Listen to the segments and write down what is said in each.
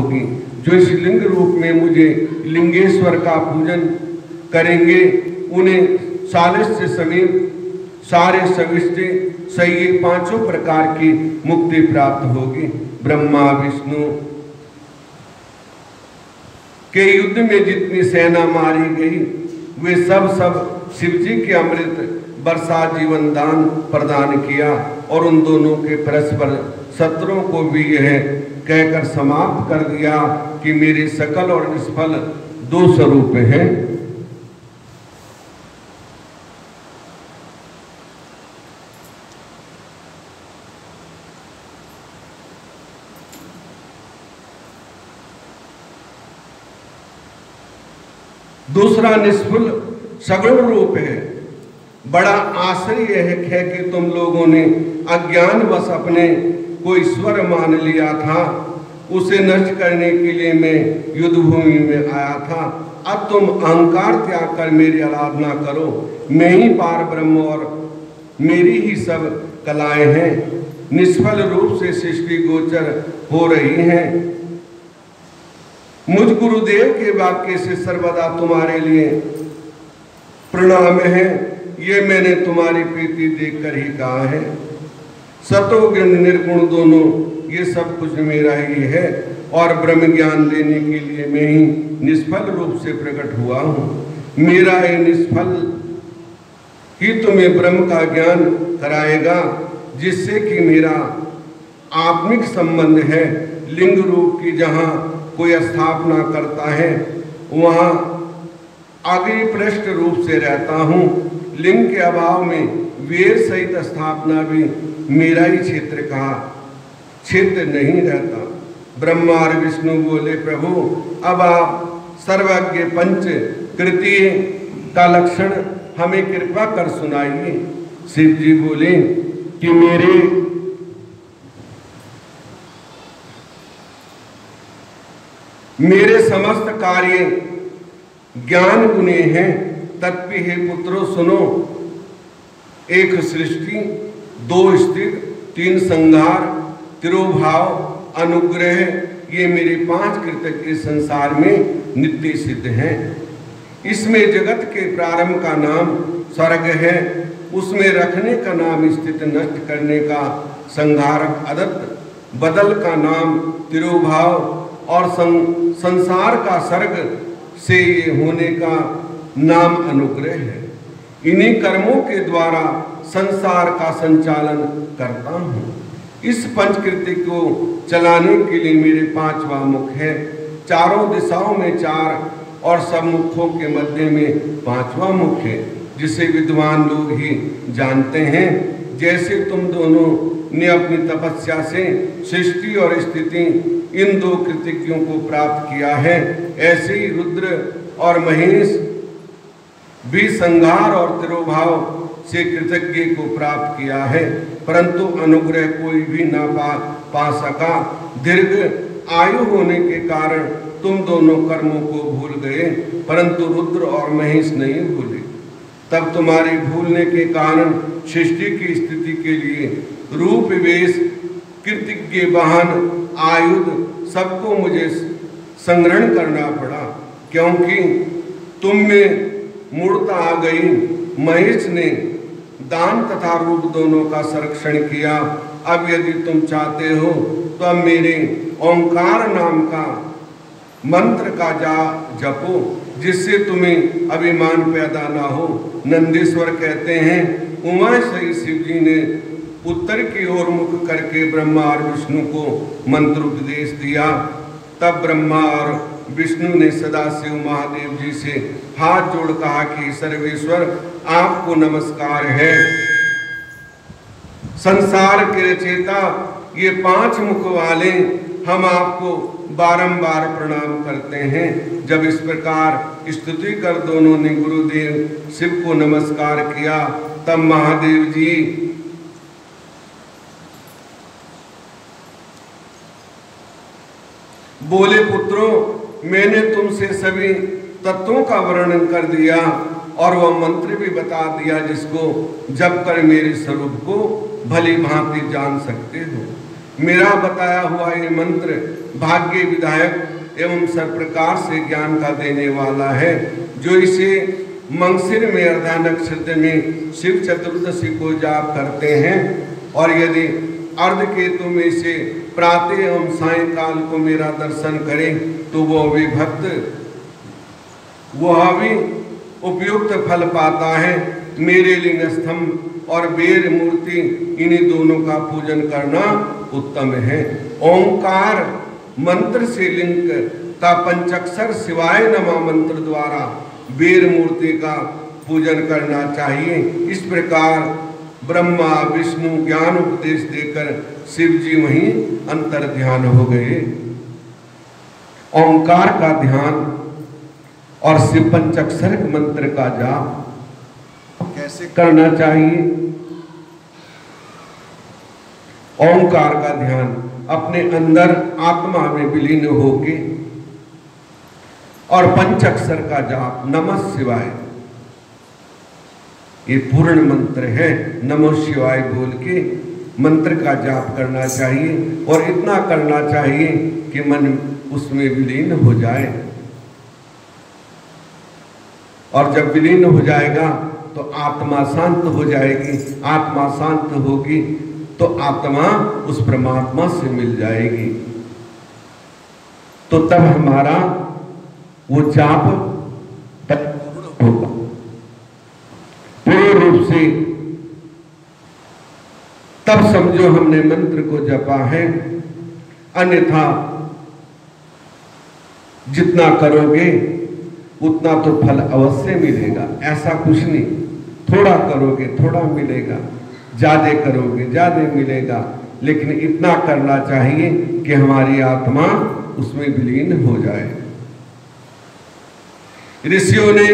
होगी। जो इस लिंग रूप में मुझे लिंगेश्वर का पूजन करेंगे उन्हें सालिस्य समीप सारे सविष्टे सही पांचों प्रकार की मुक्ति प्राप्त होगी। ब्रह्मा विष्णु के युद्ध में जितनी सेना मारी गई वे सब शिव जी के अमृत वर्षा जीवन दान प्रदान किया और उन दोनों के परस्पर शत्रुओं को भी यह कहकर समाप्त कर दिया कि मेरे सकल और निष्फल दो स्वरूप हैं। दूसरा निष्फल सगुण रूप है। बड़ा आश्चर्य है कि तुम लोगों ने अज्ञानवश अपने को ईश्वर मान लिया था। उसे नष्ट करने के लिए मैं युद्ध भूमि में आया था। अब तुम अहंकार त्याग कर मेरी आराधना करो। मैं ही पार ब्रह्म और मेरी ही सब कलाएं हैं। निष्फल रूप से सृष्टि गोचर हो रही हैं। मुझ गुरुदेव के वाक्य से सर्वदा तुम्हारे लिए प्रणाम है। ये मैंने तुम्हारी प्रीति देखकर ही कहा है। सतोगुण निर्गुण दोनों ये सब कुछ मेरा ही है और ब्रह्म ज्ञान देने के लिए मैं ही निष्फल रूप से प्रकट हुआ हूँ। मेरा ये निष्फल ही तुम्हें ब्रह्म का ज्ञान कराएगा, जिससे कि मेरा आत्मिक संबंध है। लिंग रूप की जहाँ कोई स्थापना करता है वहाँ आगे पृष्ठ रूप से रहता हूँ। लिंग के अभाव में वेद सहित स्थापना भी मेरा ही क्षेत्र नहीं रहता। ब्रह्मा और विष्णु बोले, प्रभु अब आप सर्वज्ञ पंच कृति का लक्षण हमें कृपा कर सुनाइए। शिव जी बोले कि मेरे समस्त कार्य ज्ञान गुणे हैं। तत्व हे पुत्रों सुनो, एक सृष्टि, दो स्थिति, तीन संहार, तिरोभाव, अनुग्रह, ये मेरे 5 कृत्य इस संसार में नित्य सिद्ध हैं। इसमें जगत के प्रारंभ का नाम स्वर्ग है, उसमें रखने का नाम स्थित नष्ट करने का संहारक अदत्त, बदल का नाम तिरोभाव और संसार का सर्ग से ये होने का नाम अनुग्रह है। इन्हीं कर्मों के द्वारा संसार का संचालन करता हूँ। इस पंचकृत्य को चलाने के लिए मेरे 5वां मुख है। चारों दिशाओं में 4 और सब मुखों के मध्य में 5वां मुख है, जिसे विद्वान लोग ही जानते हैं। जैसे तुम दोनों ने अपनी तपस्या से सृष्टि और स्थिति इन 2 कृतिज्ञों को प्राप्त किया है, ऐसे ही रुद्र और महेश भी संहार और तिरोभाव से कृतज्ञ को प्राप्त किया है, परंतु अनुग्रह कोई भी ना पा सका। दीर्घ आयु होने के कारण तुम दोनों कर्मों को भूल गए, परंतु रुद्र और महेश नहीं भूले। तब तुम्हारे भूलने के कारण सृष्टि की स्थिति के लिए रूप वेश कृतिज्ञ वाहन आयुध सबको मुझे संग्रहण करना पड़ा, क्योंकि तुम में मूर्ता आ गई। महेश ने दान तथा रूप दोनों का संरक्षण किया। अब यदि तुम चाहते हो तो अब मेरे ओंकार नाम का मंत्र का जपो, जिससे तुम्हें अभिमान पैदा ना हो। नंदीश्वर कहते हैं, उमा सही शिव जी ने उत्तर की ओर मुख करके ब्रह्मा और विष्णु को मंत्र उपदेश दिया। तब ब्रह्मा और विष्णु ने सदाशिव महादेव जी से हाथ जोड़ कहा कि सर्वेश्वर आपको नमस्कार है। संसार के रचयिता ये 5 मुख वाले हम आपको बारंबार प्रणाम करते हैं। जब इस प्रकार स्तुति कर दोनों ने गुरुदेव शिव को नमस्कार किया, तब महादेव जी बोले, पुत्रों मैंने तुमसे सभी तत्वों का वर्णन कर दिया और वह मंत्र भी बता दिया, जिसको जप कर मेरे स्वरूप को भली भांति जान सकते हो। मेरा बताया हुआ ये मंत्र भाग्य विधायक एवं सब प्रकार से ज्ञान का देने वाला है। जो इसे मंगसिर में अर्धा नक्षत्र में शिव चतुर्दशी को जाप करते हैं और यदि अर्ध केतु में से प्रातः एवं सायंकाल को मेरा दर्शन करें तो वह भी भक्त वह भी उपयुक्त फल पाता है। मेरे लिंग स्तंभ और बेर मूर्ति इन्हीं दोनों का पूजन करना उत्तम है। ओंकार मंत्र से लिंग का पंचाक्षर शिवाय नमः मंत्र द्वारा बेर मूर्ति का पूजन करना चाहिए। इस प्रकार ब्रह्मा विष्णु ज्ञान उपदेश देकर शिव जी वहीं अंतर ध्यान हो गए। ओंकार का ध्यान और शिव पंचाक्षर मंत्र का जाप कैसे करना चाहिए? ओंकार का ध्यान अपने अंदर आत्मा में विलीन होके और पंचाक्षर का जाप नमः शिवाय, ये पूर्ण मंत्र है। नमः शिवाय बोल के मंत्र का जाप करना चाहिए और इतना करना चाहिए कि मन उसमें विलीन हो जाए। और जब विलीन हो जाएगा तो आत्मा शांत हो जाएगी। आत्मा शांत होगी तो आत्मा उस परमात्मा से मिल जाएगी। तो तब हमारा वो जाप पूर्ण होगा, पूर्ण रूप से। तब समझो हमने मंत्र को जपा है। अन्यथा जितना करोगे उतना तो फल अवश्य मिलेगा, ऐसा कुछ नहीं। थोड़ा करोगे थोड़ा मिलेगा, ज्यादा करोगे ज्यादा मिलेगा, लेकिन इतना करना चाहिए कि हमारी आत्मा उसमें विलीन हो जाए। ऋषियों ने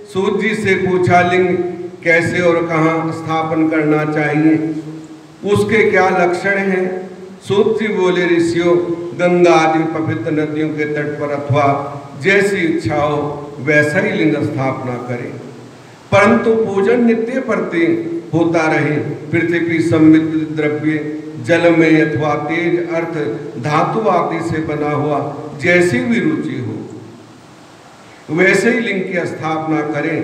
सूत जी से पूछा लिंग कैसे और कहाँ स्थापन करना चाहिए, उसके क्या लक्षण हैं? सूत जी बोले, ऋषियों गंगा आदि पवित्र नदियों के तट पर अथवा जैसी इच्छा हो वैसा ही लिंग स्थापना करें, परंतु पूजन नित्य प्रति होता रहे। पृथ्वी समृद्ध द्रव्य जल में अथवा तेज अर्थ धातु आदि से बना हुआ जैसी भी रुचि हो वैसे ही लिंग की स्थापना करें।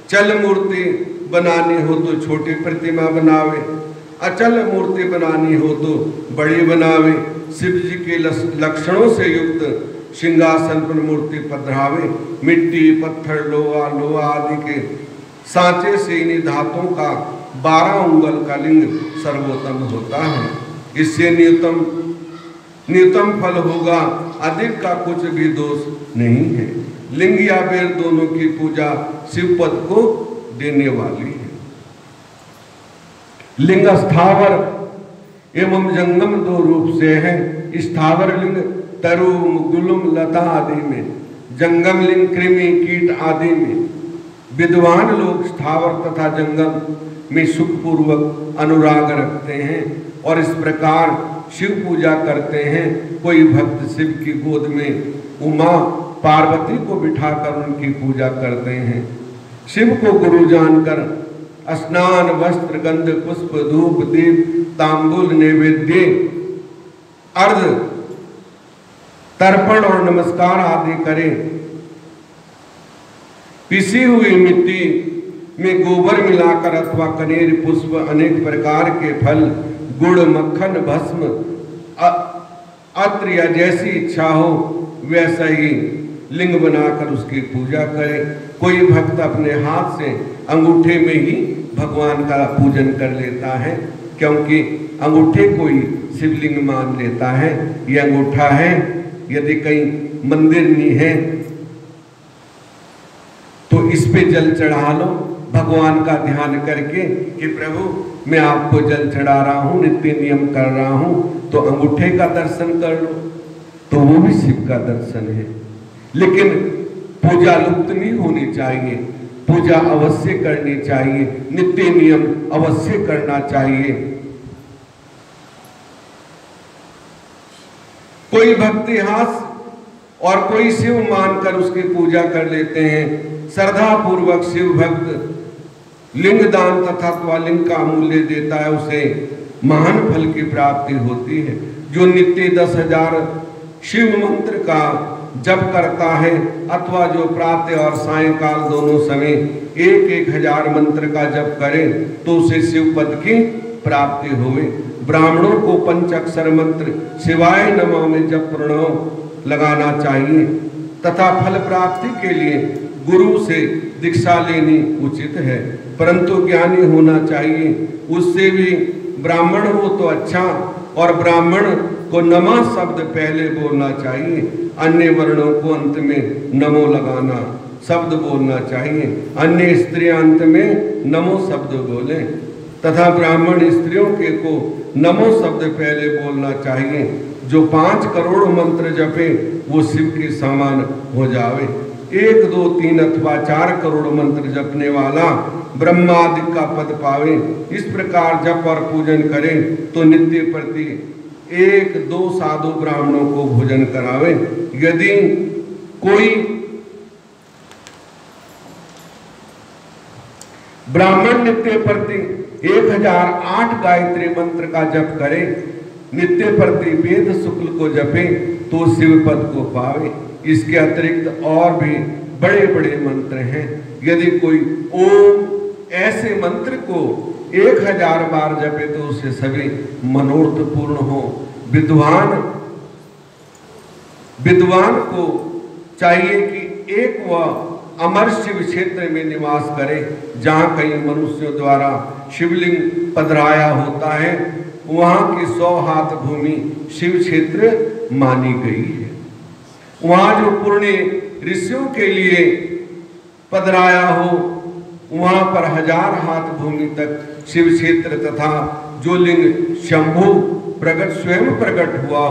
चल मूर्ति बनानी हो तो छोटी प्रतिमा बनावे, अचल मूर्ति बनानी हो तो बड़ी बनावे। शिव जी के लक्षणों से युक्त सिंहासन पर मूर्ति पधरावे। मिट्टी पत्थर लोहा आदि के सांचे से इन्हीं धातुओं का 12 उंगल का लिंग सर्वोत्तम होता है। इससे न्यूनतम फल होगा, अधिक का कुछ भी दोष नहीं है। लिंग या बेर दोनों की पूजा शिव पद को देने वाली है। लिंग स्थावर एवं जंगम दो रूप से है। स्थावर लिंग तरु गुलुम लता आदि में, जंगम लिंग कृमि कीट आदि में। विद्वान लोग स्थावर तथा जंगम में सुखपूर्वक अनुराग रखते हैं और इस प्रकार शिव पूजा करते हैं। कोई भक्त शिव की गोद में उमा पार्वती को बिठाकर उनकी पूजा करते हैं। शिव को गुरु जानकर स्नान वस्त्र गंध पुष्प धूप दीप तांबूल नैवेद्य अर्घ तर्पण और नमस्कार आदि करें। पिसी हुई मिट्टी में गोबर मिलाकर अथवा कनेर पुष्प अनेक प्रकार के फल गुड़ मक्खन भस्म अत्र या जैसी इच्छा हो वैसा ही लिंग बनाकर उसकी पूजा करें। कोई भक्त अपने हाथ से अंगूठे में ही भगवान का पूजन कर लेता है, क्योंकि अंगूठे को ही शिवलिंग मान लेता है। ये अंगूठा है, यदि कहीं मंदिर नहीं है तो इस पे जल चढ़ा लो भगवान का ध्यान करके कि प्रभु मैं आपको जल चढ़ा रहा हूँ, नित्य नियम कर रहा हूँ, तो अंगूठे का दर्शन कर लो, तो वो भी शिव का दर्शन है। लेकिन पूजा लुप्त नहीं होनी चाहिए, पूजा अवश्य करनी चाहिए, नित्य नियम अवश्य करना चाहिए। कोई भक्ति हास और कोई शिव मानकर उसकी पूजा कर लेते हैं। श्रद्धा पूर्वक शिव भक्त लिंग दान तथा लिंग का मूल्य देता है, उसे महान फल की प्राप्ति होती है। जो नित्य 10,000 शिव मंत्र का जप करता है अथवा जो प्रातः और सायंकाल दोनों समय 1000 मंत्र का जप करे तो उसे शिव पद की प्राप्ति होवे। ब्राह्मणों को पंचाक्षर मंत्र शिवाय नमः में जप प्रणव लगाना चाहिए तथा फल प्राप्ति के लिए गुरु से दीक्षा लेनी उचित है, परंतु ज्ञानी होना चाहिए। उससे भी ब्राह्मण हो तो अच्छा, और ब्राह्मण को नमः शब्द पहले बोलना चाहिए, अन्य वर्णों को अंत में नमो लगाना शब्द बोलना चाहिए। अन्य स्त्रियां अंत में नमो शब्द बोलें तथा ब्राह्मण स्त्रियों के को नमो शब्द पहले बोलना चाहिए। जो 5 करोड़ मंत्र जपे वो शिव के समान हो जावे। 1, 2, 3 अथवा 4 करोड़ मंत्र जपने वाला ब्रह्मादि का पद पावे। इस प्रकार जप और पूजन करे तो नित्य प्रति 1-2 साधु ब्राह्मणों को भोजन करावे। यदि कोई ब्राह्मण नित्य प्रति 1008 गायत्री मंत्र का जप करे, नित्य प्रति वेद शुक्ल को जपे तो शिव पद को पावे। इसके अतिरिक्त और भी बड़े बड़े मंत्र हैं। यदि कोई ओम ऐसे मंत्र को 1000 बार जपे तो उसे सभी मनोरथ पूर्ण हो। विद्वान को चाहिए कि एक वह अमर शिव क्षेत्र में निवास करे जहाँ कई मनुष्यों द्वारा शिवलिंग पधराया होता है। वहाँ की 100 हाथ भूमि शिव क्षेत्र मानी गई है। वहाँ जो पुण्य ऋषियों के लिए पधराया हो, वहाँ पर 1000 हाथ भूमि तक शिव क्षेत्र तथा जो लिंग शंभु प्रकट स्वयं प्रकट हुआ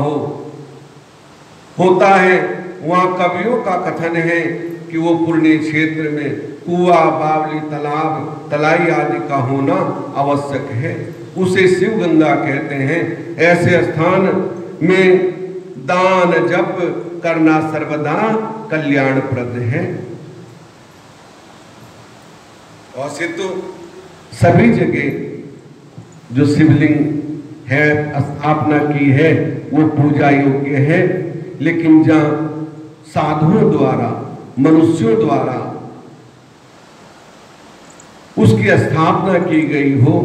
होता है, वहाँ कवियों का कथन है कि वो पुण्य क्षेत्र में कुआ, बावली, तालाब, तलाई आदि का होना आवश्यक है। उसे शिव गंगा कहते हैं। ऐसे स्थान में दान जप करना सर्वदा कल्याणप्रद है। और से तो सभी जगह जो शिवलिंग है स्थापना की है वो पूजा योग्य है, लेकिन जहाँ साधुओं द्वारा मनुष्यों द्वारा उसकी स्थापना की गई हो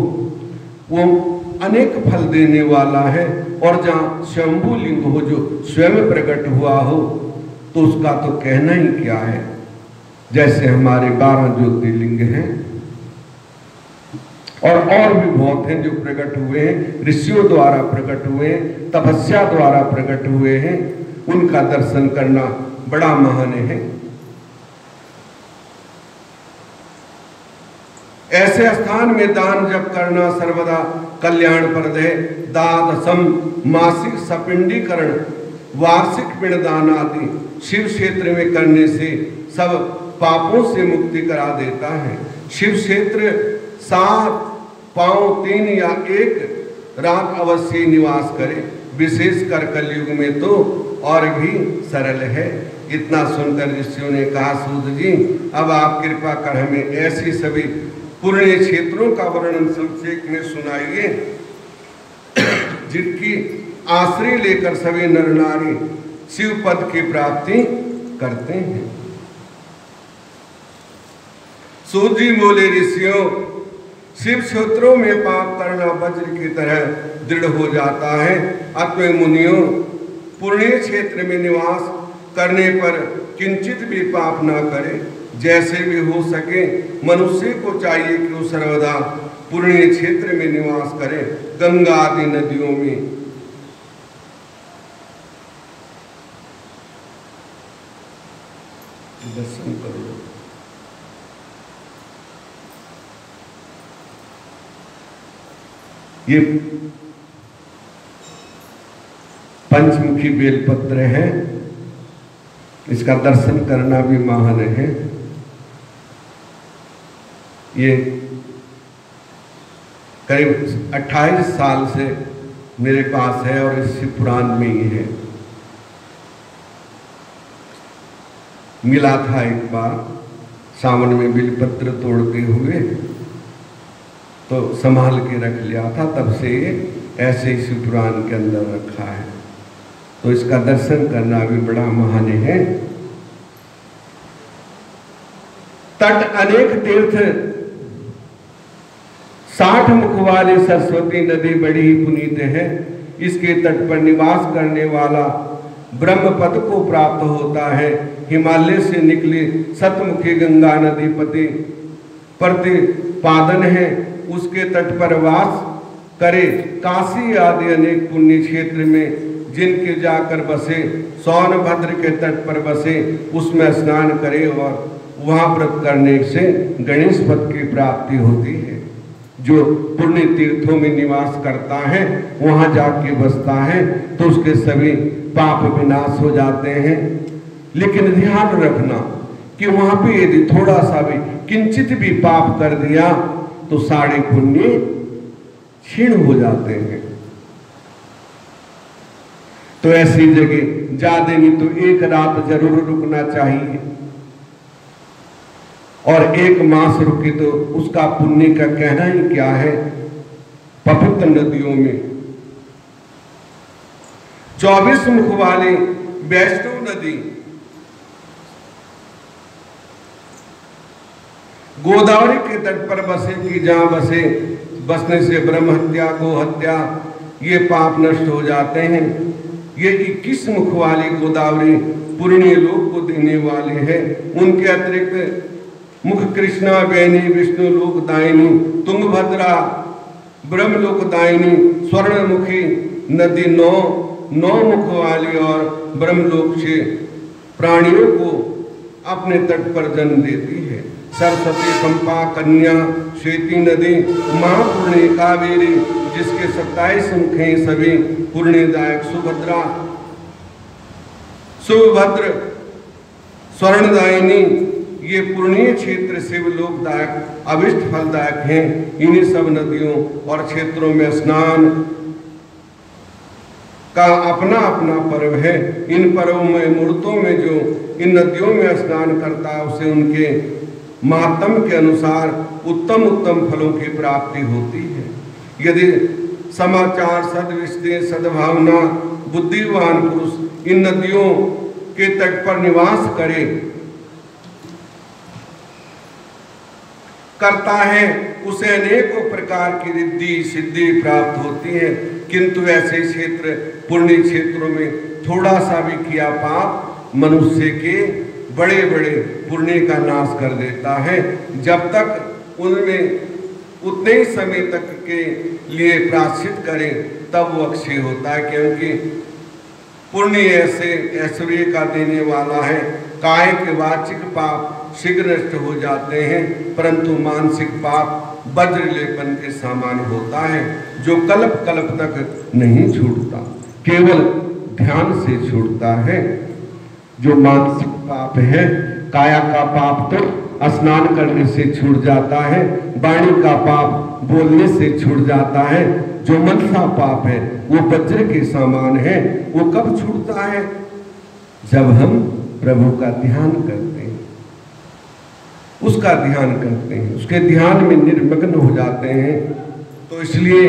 वो अनेक फल देने वाला है। और जहाँ शंभु लिंग हो जो स्वयं प्रकट हुआ हो तो उसका तो कहना ही क्या है। जैसे हमारे 12 ज्योतिर्लिंग हैं और भी बहुत हैं जो प्रकट हुए हैं, ऋषियों द्वारा प्रकट हुए हैं, तपस्या द्वारा प्रकट हुए हैं। उनका दर्शन करना बड़ा महान है। ऐसे स्थान में दान जप करना सर्वदा कल्याणप्रद है। द्वादशम मासिक सपिंडीकरण, वार्षिक पिंडदान आदि शिव क्षेत्र में करने से सब पापों से मुक्ति करा देता है। शिव क्षेत्र 7 पांव 3 या 1 रात अवश्य निवास करे, विशेषकर कलयुग में तो और भी सरल है। इतना सुनकर ऋषियों ने कहा, सूत जी अब आप कृपा कर हमें ऐसी सभी पुण्य क्षेत्रों का वर्णन संक्षेप में सुनाइए जिनकी आश्रय लेकर सभी नर नारी शिव पद की प्राप्ति करते हैं। सूत जी बोले, ऋषियों शिव क्षेत्रों में पाप करना वज्र की तरह दृढ़ हो जाता है। अतः मुनियों पुण्य क्षेत्र में निवास करने पर किंचित भी पाप ना करे। जैसे भी हो सके मनुष्य को चाहिए कि वो सर्वदा पुण्य क्षेत्र में निवास करे। गंगा आदि नदियों में दर्शन करो। ये पंचमुखी बेलपत्र है, इसका दर्शन करना भी महान है। ये करीब 28 साल से मेरे पास है और इस पुराण में ही है। मिला था एक बार सावन में बेलपत्र तोड़ते हुए, तो संभाल के रख लिया था। तब से ये ऐसे ही शिव पुराण के अंदर रखा है। तो इसका दर्शन करना भी बड़ा महान है। तट अनेक तीर्थ 60 मुख वाली सरस्वती नदी बड़ी ही पुनीत है। इसके तट पर निवास करने वाला ब्रह्म पद को प्राप्त होता है। हिमालय से निकली सतमुखी गंगा नदी प्रतिपादन है। उसके तट पर वास करे काशी आदि अनेक पुण्य क्षेत्र में जिनके जाकर बसे, सोनभद्र के तट पर बसे, उसमें स्नान करे और वहां व्रत करने से गणेश पद की प्राप्ति होती है। जो पुण्य तीर्थों में निवास करता है, वहां जाके बसता है, तो उसके सभी पाप विनाश हो जाते हैं। लेकिन ध्यान रखना कि वहां पे यदि थोड़ा सा भी किंचित भी पाप कर दिया तो सारे पुण्य क्षीण हो जाते हैं। तो ऐसी जगह ज्यादा नहीं तो 1 रात जरूर रुकना चाहिए, और 1 मास रुके तो उसका पुण्य का कहना ही क्या है। पवित्र नदियों में 24 मुख वाली वैष्णव नदी गोदावरी के तट पर बसेगी, जहां बसने से ब्रह्म हत्या, गो हत्या ये पाप नष्ट हो जाते हैं। ये 21 मुख वाली गोदावरी पुण्य लोक को देने वाली है। उनके अतिरिक्त मुख कृष्णा, बेनी, विष्णु लोक दायिनी, तुंगभद्रा ब्रह्म लोक दायिनी, स्वर्णमुखी नदी 9 मुख वाली और ब्रह्मलोक से प्राणियों को अपने तट पर जन्म देती है। सरस्वती, पंपा, कन्या, श्वेती नदी, महापुण्य कावेरी जिसके 27 मुख हैं, सभी पुण्यदायक, सुभद्र, स्वर्णदायिनी, ये पुण्य क्षेत्र शिव लोकदायक, अभिष्ट फलदायक हैं। इन्हीं सब नदियों और क्षेत्रों में स्नान का अपना अपना पर्व है। इन पर्वों में मूर्तों में जो इन नदियों में स्नान करता है उसे उनके महात्म के अनुसार उत्तम उत्तम फलों की प्राप्ति होती है। यदि समाचार, सद्विश्वास, सद्भावना बुद्धिवान पुरुष इन नदियों के तट पर निवास करता है, उसे अनेकों प्रकार की रिद्धि सिद्धि प्राप्त होती है। किंतु ऐसे क्षेत्र, पुण्य क्षेत्रों में थोड़ा सा भी किया पाप मनुष्य के बड़े बड़े पुण्य का नाश कर देता है। जब तक उनमें उतने ही समय तक के लिए प्रायश्चित करें तब वो अक्षय होता है, क्योंकि पुण्य ऐसे ऐश्वर्य का देने वाला है। काय के वाचिक पाप शीघ्र नष्ट हो जाते हैं, परंतु मानसिक पाप वज्र लेपन के समान होता है, जो कल्प कल्प तक नहीं छूटता, केवल ध्यान से छूटता है। जो मानसिक पाप है, काया का पाप तो स्नान करने से छूट जाता है, वाणी का पाप बोलने से छूट जाता है, जो मन का पाप है वो वज्र के समान है। वो कब छूटता है? जब हम प्रभु का ध्यान करते हैं, उसका ध्यान करते हैं, उसके ध्यान में निर्मग्न हो जाते हैं। तो इसलिए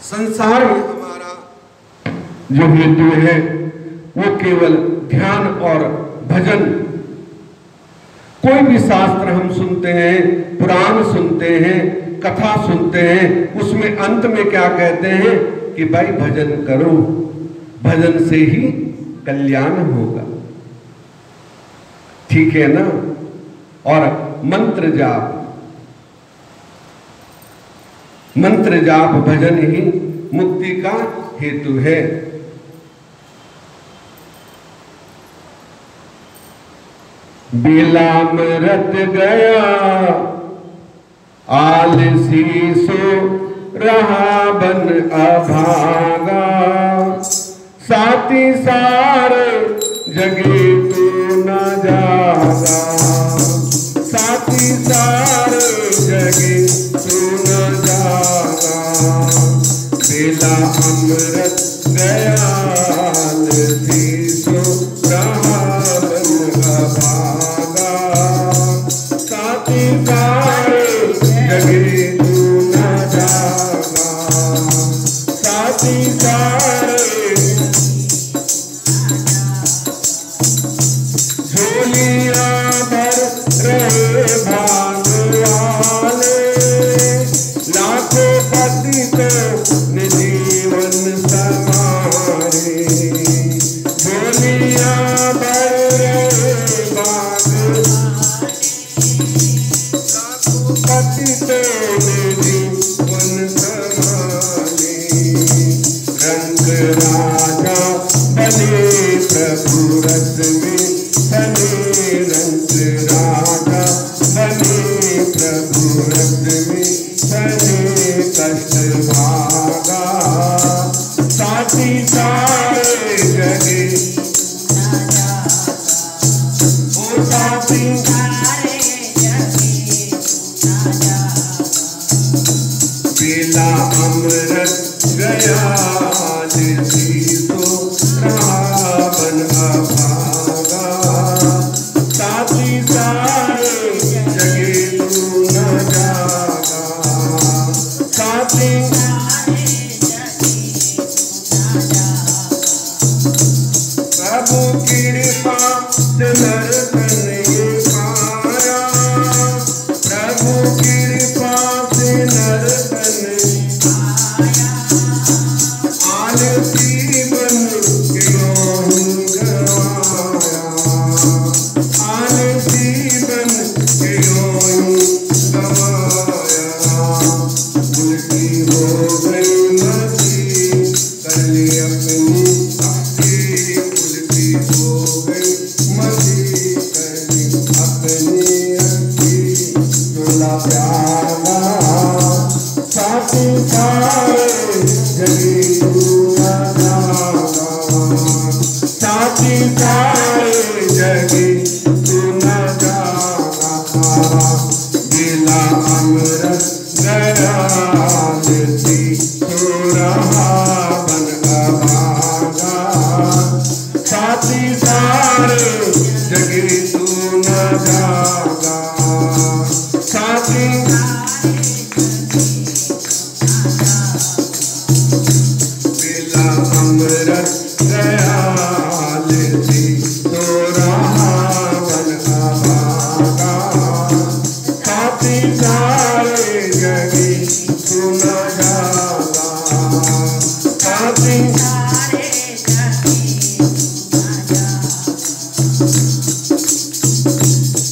संसार में हमारा जो हेतु है वो केवल ध्यान और भजन। कोई भी शास्त्र हम सुनते हैं, पुराण सुनते हैं, कथा सुनते हैं, उसमें अंत में क्या कहते हैं कि भाई भजन करो, भजन से ही कल्याण होगा। ठीक है ना? और मंत्र जाप भजन ही मुक्ति का हेतु है। बिलाम रत गया आलसी सो रहा बन अभागा, साथी सारे जगे तू न जागा, साथी सारे जगे तू न जागा। बेला अमृत गया आलसी सो रहा बन अभागा, साथी सारे जगे तू साथी सारे झोलियां भर रहे भाग वाले, लाखों पति तो जीवन संवारे। झोलियां भर रहे भाग लाखों पति तो जीवन संवारे। रंग राजा बने प्रभु रस में बने, रंग राजा बने प्रभु रस में बने, कष्ट भागा साथी सारे जगे। ओ साथी बेला अमृत गया तो रावण अभागा। साथी सारे जगे तू न जागा। साथी प्रभु कृपा से दर्शन ये पाया, प्रभु कृपा से दर्शन जीवन के यों गवाया, आने जीवन के यों गवाया। उल्टी हो गई मती कर ली अपनी अक्ति, उल्टी हो गई मती कर ली अपनी अक्ति। चोला प्याला साथी सारे जगी साथी सारे जगे तू न जागा। बेला अमृत गया तो रावण अभागा। साथी सारे जगे तू न जागा। साथी बेला अमृत गया तो रावण अभागा। साथी सारे जगे तू न जागा। साथी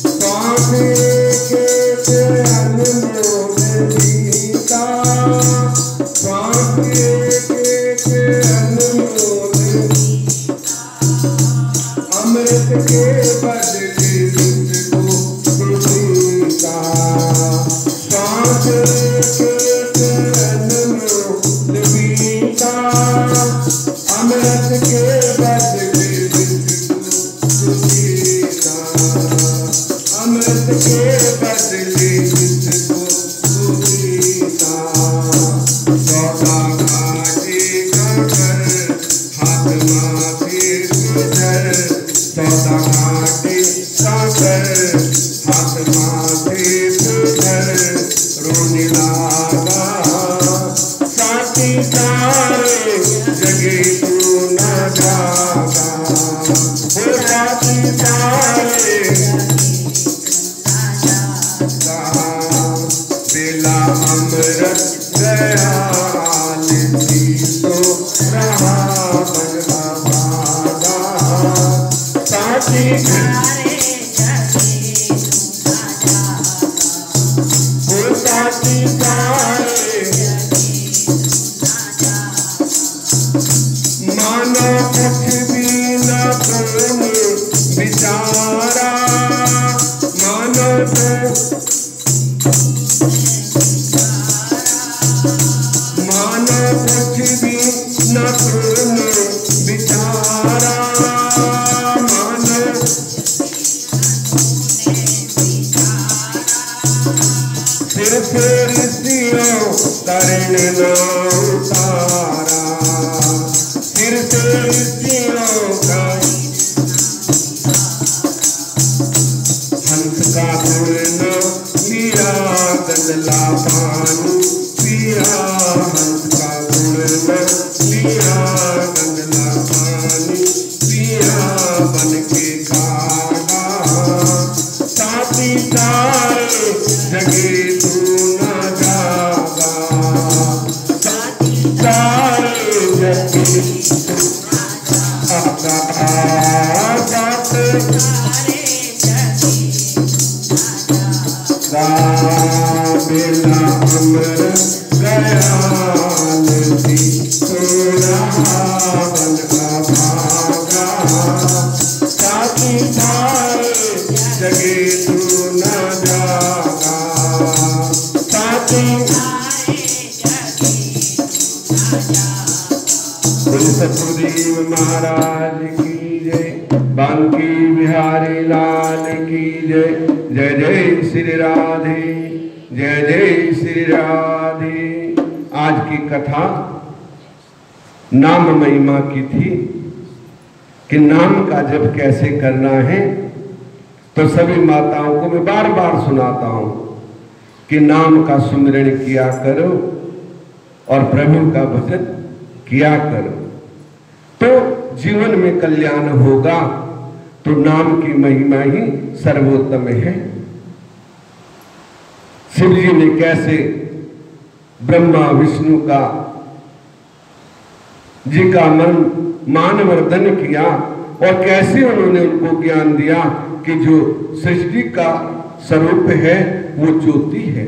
स्वामी के अनमोल गीता, स्वामी के अनमोल अमृत के बदले तुझको दूंगा। सांस के अनमोल गीता, अमृत के बदले तुझको दूंगा। अमृत के बदले तुझको दूंगा। सौदा घाटे का कर हाथ माथे गुजर, सौदा घाटे का कर हाथ माथे गुजर। रोने लगा साथी सारे जगे तू न जागा। ओ साथी सारे बेला अमृत गया तो रावण अभागा। साथी ओ साथी सारे मानो कुछ भी न करूं बिचारा, मानो मानो कुछ भी न करूं बिचारा। मानो सिर से ऋषियों तरण न उतारा, सिर से ऋषियों का हंस का गुण न लिया, गंदला पानी पिया। हंस का गुण न बोले सतगुरुदेव महाराज की जय, बांकी बिहारी लाल की जय। जय जय श्री राधे, जय जय श्री राधे। आज की कथा नाम महिमा की थी कि नाम का जप कैसे करना है। तो सभी माताओं को मैं बार बार सुनाता हूं कि नाम का सुमिरन किया करो और प्रभु का भजन किया करो तो जीवन में कल्याण होगा। तो नाम की महिमा ही सर्वोत्तम है। शिव जी ने कैसे ब्रह्मा विष्णु का जी का मानवर्धन किया और कैसे उन्होंने उनको ज्ञान दिया कि जो सृष्टि का स्वरूप है वो ज्योति है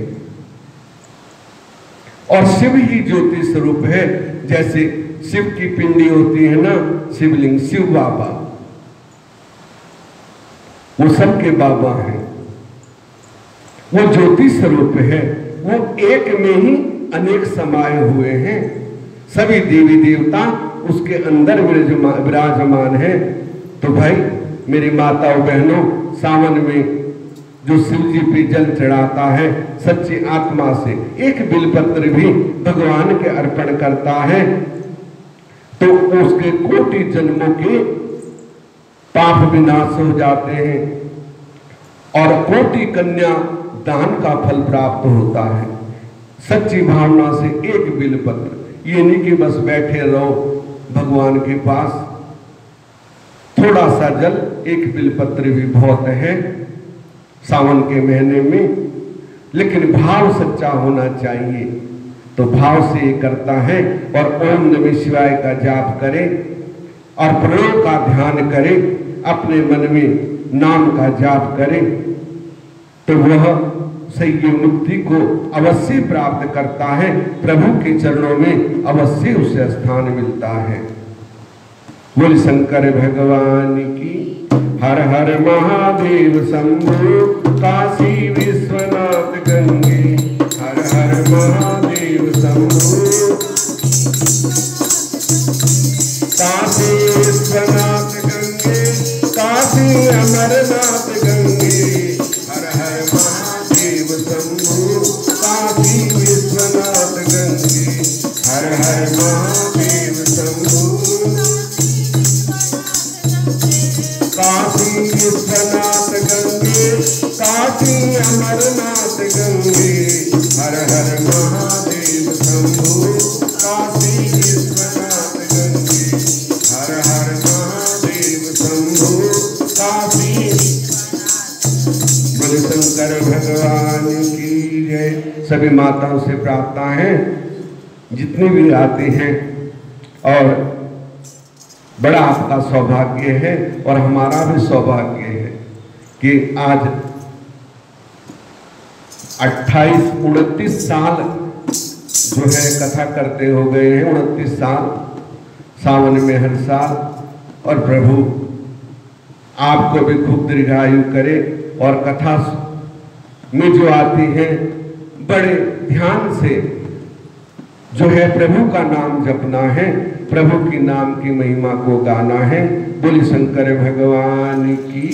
और शिव ही ज्योति स्वरूप है। जैसे शिव की पिंडी होती है ना, शिवलिंग, शिव बाबा, वो सबके बाबा हैं, वो ज्योति स्वरूप है। वो एक में ही अनेक समाये हुए हैं। सभी देवी देवता उसके अंदर विराजमान हैं। तो भाई मेरी माताओं बहनों, सावन में जो शिव जी पे जल चढ़ाता है सच्ची आत्मा से, एक बिलपत्र भी भगवान के अर्पण करता है तो उसके कोटि जन्मों के पाप विनाश हो जाते हैं और कोटि कन्या दान का फल प्राप्त होता है। सच्ची भावना से एक बिलपत्र, ये नहीं कि बस बैठे रहो भगवान के पास, थोड़ा सा जल, एक बिलपत्र भी बहुत है सावन के महीने में, लेकिन भाव सच्चा होना चाहिए। तो भाव से ये करता है और ओम नमः शिवाय का जाप करे और प्रणव का ध्यान करे, अपने मन में नाम का जाप करे तो वह सही मुक्ति को अवश्य प्राप्त करता है। प्रभु के चरणों में अवश्य उसे स्थान मिलता है। बोल शंकर भगवान की। हर हर महादेव शंभो, काशी विश्वनाथ गंगे। हर हर महादेव शंभो, काशी विश्वनाथ गंगे, काशी अमरनाथ गंगे। हर हर महादेव शंभो, काशी विश्वनाथ गंगे। हर हर महादेव शंभो, काशी विश्वनाथ गंगे, काशी अमरनाथ गंगे। हर हर महादेव शंभो, काशी विश्वनाथ गंगे। हर हर महादेव शंभो, काशी। बोले शंकर भगवान की जय। सभी माताओं से प्रार्थना है जितनी भी आती हैं, और बड़ा आपका सौभाग्य है और हमारा भी सौभाग्य है कि आज 28-29 साल जो है कथा करते हो गए हैं। 29 साल सावन में हर साल। और प्रभु आपको भी खूब दीर्घायु करे और कथा में जो आती है बड़े ध्यान से जो है प्रभु का नाम जपना है, प्रभु की नाम की महिमा को गाना है। बोले शंकर भगवान की।